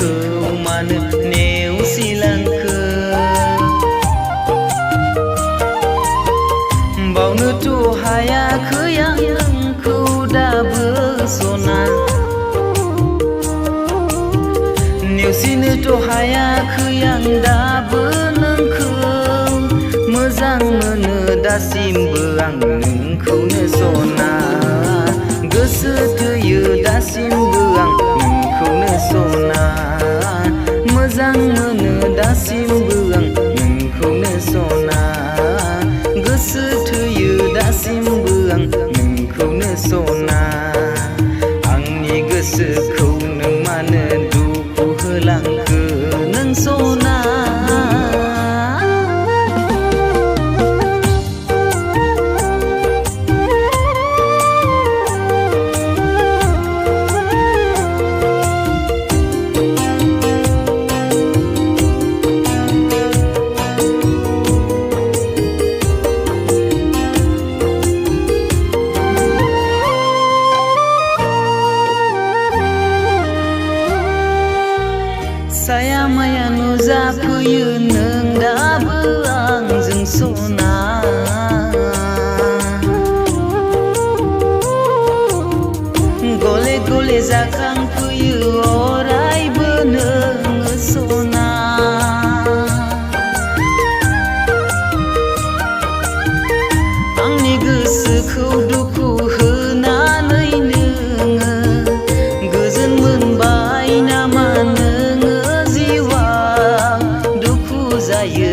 आंखौ मानो नेवसिलांखो बावनोथ' हायाखै आं नोंखौ दाबो सना नेवसिनोथ' हायाखै आं दाबो नोंखौ मोजां मोनो दासिमबो आं नोंखौनो सना गोसो थोयो दासिमबो आं नोंखौनो सना मोजां मोनो दासिमबो आं नोंखौनो सना गोसो थोयो दासिमबो आं नोंखौनो सना आंनि गोसोखौ नों मानो दुखु होलांखो नों सना साया माया नुजाफैयो नों दाबो आंजों सना गले गले जाखांफैयो अरायबो नोङो सना आंनि गोसोखौ दुखु होनानै नोङो गोजोन मोनबाय नामा जायो